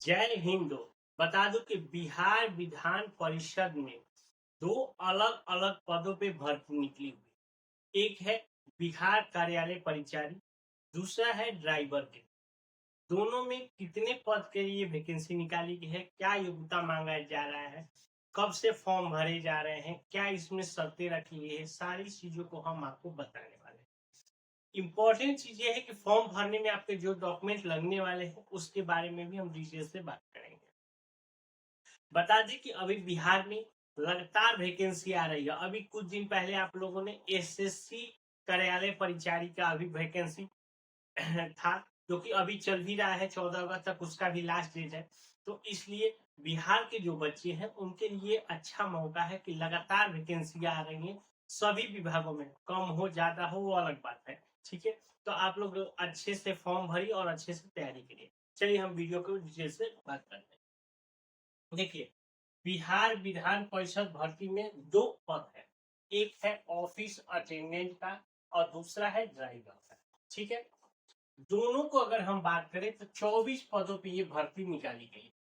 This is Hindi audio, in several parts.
जय हिंद। बता दूं कि बिहार विधान परिषद में दो अलग अलग पदों पे भर्ती निकली हुई। एक है बिहार कार्यालय परिचारी, दूसरा है ड्राइवर के। दोनों में कितने पद के लिए वैकेंसी निकाली गई है, क्या योग्यता मांगा जा रहा है, कब से फॉर्म भरे जा रहे हैं, क्या इसमें शर्तें रखी गई है, सारी चीजों को हम आपको बताने वाले हैं। इंपॉर्टेंट चीज ये है कि फॉर्म भरने में आपके जो डॉक्यूमेंट लगने वाले हैं उसके बारे में भी हम डिटेल से बात करेंगे। बता दें कि अभी बिहार में लगातार वैकेंसी आ रही है। अभी कुछ दिन पहले आप लोगों ने एसएससी कार्यालय परिचारी का अभी वैकेंसी था, जो कि अभी चल भी रहा है। 14 अगस्त तक उसका भी लास्ट डेट है। तो इसलिए बिहार के जो बच्चे हैं उनके लिए अच्छा मौका है कि लगातार वैकेंसी आ रही है सभी विभागों में। कम हो ज्यादा हो वो अलग बात है, ठीक है। तो आप लोग अच्छे से फॉर्म भरी और अच्छे से तैयारी करिए। चलिए हम वीडियो को डिटेल से बात करते हैं। देखिए, बिहार विधान परिषद भर्ती में दो पद है। एक है ऑफिस अटेंडेंट का और दूसरा है ड्राइवर का, ठीक है। दोनों को अगर हम बात करें तो 24 पदों पे ये भर्ती निकाली गई।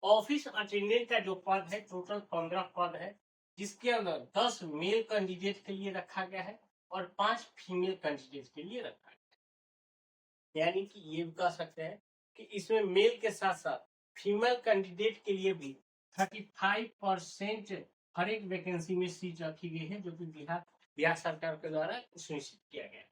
ऑफिस अटेंडेंट का जो पद है टोटल 15 पद है, जिसके अंदर 10 मेल कैंडिडेट के लिए रखा गया है और 5 फीमेल कैंडिडेट के लिए रखा गया है। यानी कि ये भी कह सकते हैं कि इसमें मेल के साथ साथ फीमेल कैंडिडेट के लिए भी 35% हर एक वैकेंसी में सीट रखी गई है, जो कि बिहार सरकार के द्वारा सुनिश्चित किया गया है।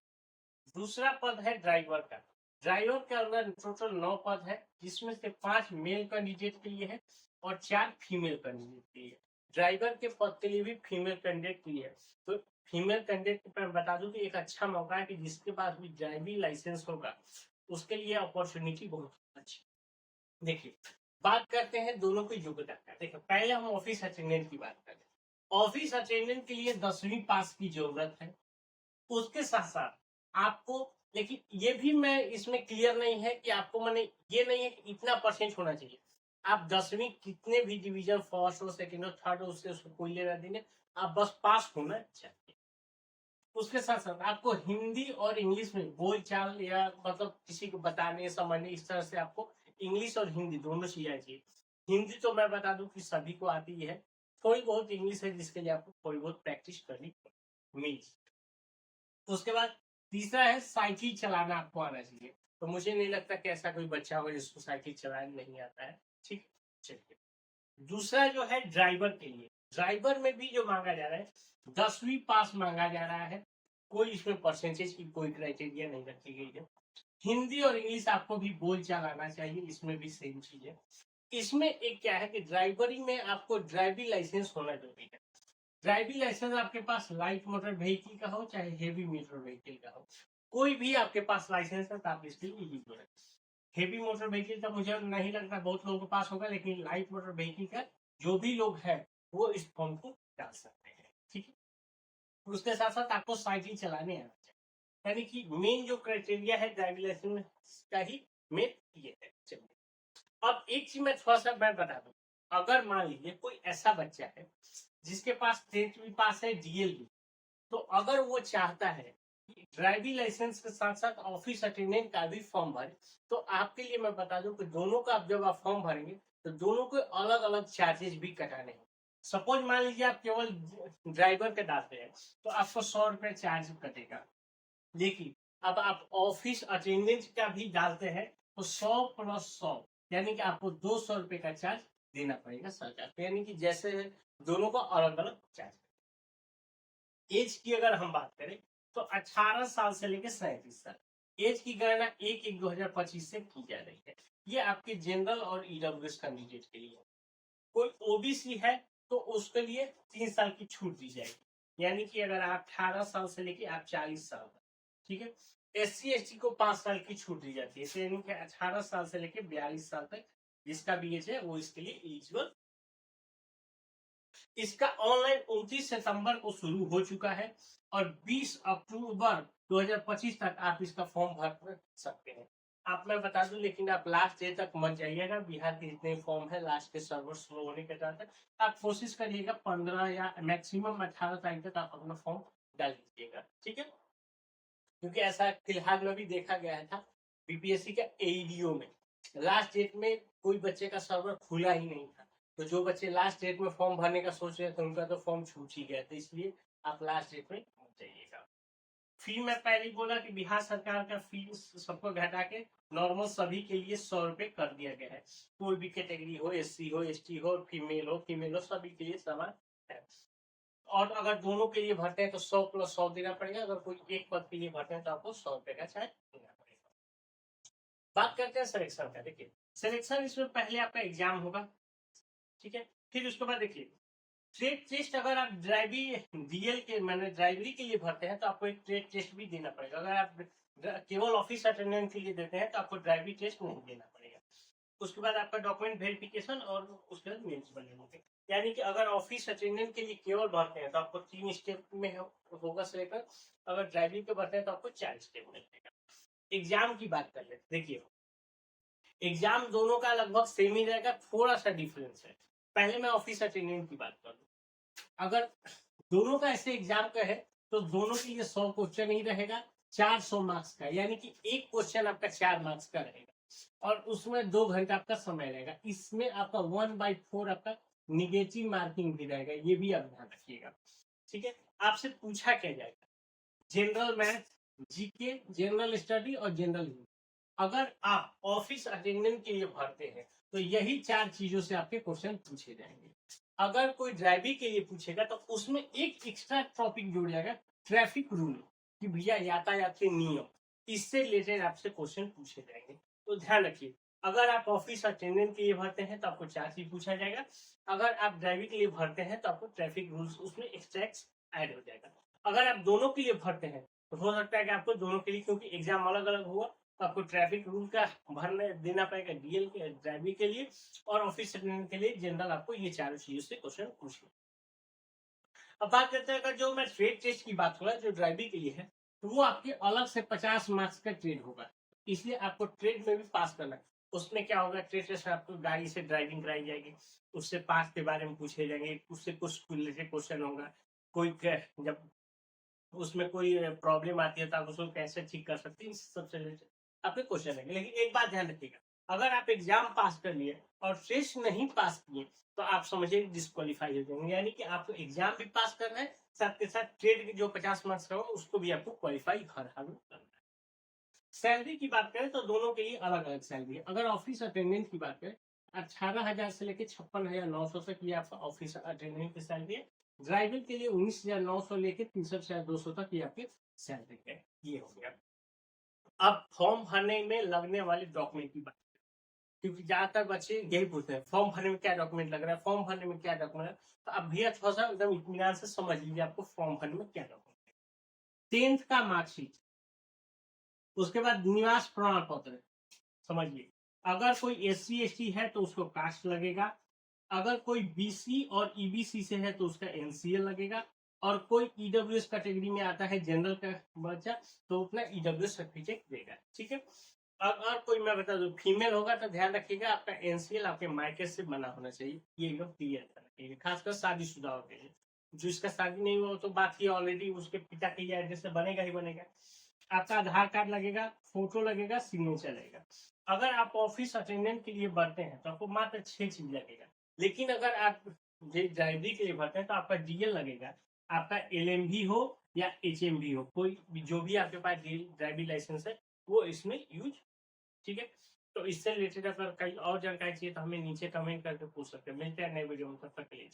दूसरा पद है ड्राइवर का। ड्राइवर के अंदर टोटल 9 पद है, जिसमें से 5 मेल कैंडिडेट के लिए है और 4 फीमेल कैंडिडेट के लिए। ड्राइवर के पद के लिए भी फीमेल कैंडिडेट के लिए है। तो फीमेल कैंडिडेट पर बता दूं कि एक अच्छा मौका है कि जिसके पास भी ड्राइविंग लाइसेंस होगा उसके लिए अपॉर्चुनिटी बहुत अच्छी। देखिए, बात करते हैं दोनों की योग्यता का। देखिए, पहले हम ऑफिस अटेंडेंट की बात करें। ऑफिस अटेंडेंट के लिए 10वीं पास की जरूरत है। उसके साथ साथ आपको, लेकिन ये भी मैं इसमें क्लियर नहीं है कि आपको, मैंने ये नहीं है कि इतना परसेंट होना चाहिए। आप 10वीं कितने भी डिवीजन, फर्स्ट हो, सेकेंड हो, थर्ड हो, उससे कोई लेना देना, आप बस पास होना चाहिए। उसके साथ साथ आपको हिंदी और इंग्लिश में बोलचाल या मतलब किसी को बताने समझने इस तरह से आपको इंग्लिश और हिंदी दोनों चीजें चाहिए। हिंदी तो मैं बता दूं कि सभी को आती है। थोड़ी बहुत इंग्लिश है जिसके लिए आपको थोड़ी बहुत प्रैक्टिस करनी मीन्स। उसके बाद तीसरा है साइकिल चलाना आपको आना चाहिए। तो मुझे नहीं लगता कि ऐसा कोई बच्चा होगा जिसको साइकिल चलाना नहीं आता है, ठीक। चलिए, दूसरा जो है ड्राइवर के लिए। ड्राइवर में भी जो मांगा जा रहा है 10वीं पास मांगा जा रहा है। कोई इसमें परसेंटेज की कोई क्राइटेरिया नहीं रखी गई है। हिंदी और इंग्लिश आपको भी बोल चाल आना चाहिए, इसमें भी सेम चीज है। इसमें एक क्या है कि ड्राइवरी में आपको ड्राइविंग लाइसेंस होना जरूरी है। ड्राइविंग लाइसेंस आपके पास लाइट मोटर व्हीकल का हो चाहे हेवी मोटर व्हीकल का हो, कोई भी आपके पास लाइसेंस है तो आप इसके लिए एलिजिबल है। हेवी मोटर व्हीकल का मुझे नहीं लगता बहुत लोगों के पास होगा, लेकिन लाइट मोटर व्हीकल का जो भी लोग हैं वो इस फॉर्म को डाल सकते हैं, ठीक है। उसके साथ साथ आपको साइकिल चलाने आना चाहिए। यानी कि मेन जो क्राइटेरिया है ड्राइविंग लाइसेंस का ही मेन ये है। चलिए, अब एक चीज मैं थोड़ा सा मैं बता दूं। अगर मान लीजिए कोई ऐसा बच्चा है जिसके पास 10वीं पास है डीएलबी, तो अगर वो चाहता है कि ड्राइविंग लाइसेंस के साथ साथ ऑफिस अटेंडेंट का भी फॉर्म भरे, तो आपके लिए मैं बता दूं कि दोनों का जब आप फॉर्म भरेंगे तो दोनों को अलग अलग चार्जेस भी कटाने हैं। सपोज मान लीजिए आप केवल ड्राइवर के डालते हैं तो आपको 100 रुपये चार्ज कटेगा। देखिए, अब आप ऑफिस अटेंडेंट का भी डालते हैं तो 100 + 100 यानी कि आपको 200 रुपये का चार्ज देना पड़ेगा सरकार को। यानी कि जैसे दोनों को अलग अलग चार्ज। एज की अगर हम बात करें तो 18 साल से लेकर 37 साल एज की गणना 1/1/2025 से की जा रही है। ये आपके जनरल और ईडब्ल्यूएस कैंडिडेट के लिए। कोई ओबीसी है तो उसके लिए 3 साल की छूट दी जाएगी। यानी कि अगर आप 18 साल से लेके आप 40 साल तक, ठीक है। SC ST को 5 साल की छूट दी जाती है। तो यानी कि 18 साल से लेके 42 साल तक जिसका भी एज है वो इसके लिए एलिजिबल। इसका ऑनलाइन 29 सितंबर को शुरू हो चुका है और 20 अक्टूबर 2025 तक आप इसका फॉर्म भर सकते हैं। आप मैं बता दूं, लेकिन आप लास्ट डे तक मत जाइएगा। बिहार के जितने फॉर्म है लास्ट के सर्वर स्लो होने के कारण आप कोशिश करिएगा 15 या मैक्सिमम 18 तारीख तक आप अपना फॉर्म डाल दीजिएगा, ठीक है। क्योंकि ऐसा फिलहाल में भी देखा गया था बीपीएससी का एईडीओ में लास्ट डेट में कोई बच्चे का सर्वर खुला ही नहीं था, तो जो बच्चे लास्ट डेट में फॉर्म भरने का सोच रहे थे उनका तो फॉर्म छूट ही गया था, इसलिए आप लास्ट डेट में जाइएगा। फी में पहले ही बोला कि बिहार सरकार का फी सबको घटा के नॉर्मल सभी के लिए 100 रुपए कर दिया गया है। कोई भी कैटेगरी हो, SC हो, ST हो, फीमेल हो, सभी के लिए समान है। और अगर दोनों के लिए भरते हैं तो 100 + 100 देना पड़ेगा। अगर कोई एक पद के लिए भरते हैं तो आपको 100 रुपए का चार्ज देना पड़ेगा। बात करते हैं सिलेक्शन का। देखिए सिलेक्शन, इसमें पहले आपका एग्जाम होगा, ठीक है। फिर उसके बाद देखिए ट्रेड टेस्ट, अगर आप ड्राइविंग DL के मैंने ड्राइवरी के लिए भरते हैं तो आपको एक ट्रेड टेस्ट भी देना पड़ेगा। अगर आप केवल ऑफिस अटेंडेंट के लिए देते हैं तो आपको ड्राइवरी टेस्ट नहीं देना पड़ेगा। उसके बाद आपका डॉक्यूमेंट वेरिफिकेशन और उसके बाद मेंस बने होंगे। यानी कि अगर ऑफिस अटेंडेंट के लिए केवल भरते हैं तो आपको 3 स्टेप में होगा सिलेक्शन। अगर ड्राइविंग के भरते हैं तो आपको 4 स्टेप में मिलेगा। एग्जाम की बात कर लेते, देखिए एग्जाम दोनों का लगभग सेम ही रहेगा, थोड़ा सा डिफरेंस है। पहले मैं ऑफिस अटेंडेंट की बात करूँ, अगर दोनों का ऐसे एग्जाम का है तो दोनों के लिए 100 क्वेश्चन ही रहेगा, 400 मार्क्स का, यानी कि एक क्वेश्चन आपका 4 मार्क्स का रहेगा और उसमें 2 घंटा आपका समय रहेगा। इसमें आपका 1/4 आपका निगेटिव मार्किंग भी रहेगा, ये भी आप ध्यान रखिएगा, ठीक है। आपसे पूछा क्या जाएगा, general math, GK, general study और जनरल हिंदी। अगर आप ऑफिस अटेंडेंट के लिए भरते हैं तो यही 4 चीजों से आपके क्वेश्चन पूछे जाएंगे। अगर कोई ड्राइविंग के लिए पूछेगा तो उसमें एक एक्स्ट्रा टॉपिक जुड़ जाएगा, ट्रैफिक रूल, कि भैया यातायात के नियम, इससे रिलेटेड आपसे क्वेश्चन पूछे जाएंगे। तो ध्यान रखिए, अगर आप ऑफिस अटेंडेंट के लिए भरते हैं तो आपको 4 चीज पूछा जाएगा। अगर आप ड्राइविंग के लिए भरते हैं तो आपको ट्रैफिक रूल्स उसमें एक्स्ट्रा ऐड हो जाएगा। अगर आप दोनों के लिए भरते हैं तो हो सकता है कि आपको दोनों के लिए, क्योंकि एग्जाम अलग अलग हुआ, तो आपको ट्रैफिक रूल का भरने देना पड़ेगा DL के ड्राइविंग के लिए, और ऑफिस अटेंडेंट के लिए जनरल आपको ये चारों चीजों से क्वेश्चन पूछना। अब बात करते हैं, अगर जो मैं ट्रेड टेस्ट की बात करूँ जो ड्राइविंग के लिए है, तो वो आपके अलग से 50 मार्क्स का ट्रेड होगा, इसलिए आपको ट्रेड में भी पास करना है। उसमें क्या होगा, ट्रेड टेस्ट में आपको गाड़ी से ड्राइविंग कराई जाएगी, उससे पास के बारे में पूछे जाएंगे, उससे कुछ रिलेटेड क्वेश्चन होगा। कोई जब उसमें कोई प्रॉब्लम आती है तो आप उसको कैसे ठीक कर सकते हैं, सबसे रिलेटेड आपके क्वेश्चन रहेंगे। लेकिन एक बात ध्यान रखिएगा, अगर आप एग्जाम पास कर लिए और टेस्ट नहीं पास किए तो आप समझिए डिस्क्वालीफाई हो जाएंगे, यानी कि आपको एग्जाम भी पास करना है, साथ के साथ ट्रेड के जो 50 मार्क्स का होगा उसको भी आपको क्वालिफाई हर हाल में करना है। सैलरी की बात करें तो दोनों के लिए अलग अलग सैलरी है। अगर ऑफिस अटेंडेंट की बात करें, 18,000 से लेकर 56,900 तक ये आपका ऑफिस अटेंडेंट की सैलरी है। ड्राइविंग के लिए 19,900 लेके 63,200 तक ये आपकी सैलरी है। ये हो गया। अब फॉर्म भरने में लगने वाले डॉक्यूमेंट की बात, क्योंकि ज्यादातर बच्चे यही पूछते हैं फॉर्म भरने में क्या डॉक्यूमेंट लग रहा है, फॉर्म भरने में क्या डॉक्यूमेंट है। तो अब भैया थोड़ा सा एकदम इत्मीनान से समझ लीजिए आपको फॉर्म भरने में क्या डॉक्यूमेंट है। 10th का मार्कशीट, उसके बाद निवास प्रमाण पत्र, समझिए। अगर कोई SC ST है तो उसको कास्ट लगेगा, अगर कोई BC और EBC से है तो उसका NCL लगेगा, और कोई EWS कैटेगरी में आता है जनरल का बच्चा तो अपना EWS सर्टिफिकेट देगा, ठीक है। अगर कोई मैं बता दूं फीमेल होगा तो ध्यान रखिएगा आपका NCL आपके मायके से बना होना चाहिए, ये एकदम क्लियर रखिएगा, खासकर शादीशुदा के लिए। जो इसका शादी नहीं हुआ तो बात ही ऑलरेडी उसके पिता के एड्रेस से बनेगा ही बनेगा। आपका आधार कार्ड लगेगा, फोटो लगेगा, सिग्नेचर लगेगा। अगर आप ऑफिस अटेंडेंट के लिए भरते हैं तो आपको मात्र 6 चीज लगेगा। लेकिन अगर आप ड्राइवरी के लिए भरते हैं तो आपका DL लगेगा, आपका LMV हो या HMV हो, कोई जो भी आपके पास ड्राइविंग लाइसेंस है वो इसमें यूज, ठीक है। तो इससे रिलेटेड अगर कहीं और जानकारी चाहिए तो हमें नीचे कमेंट करके पूछ सकते हैं। मिलते हैं नए वीडियो में, तब तक के लिए।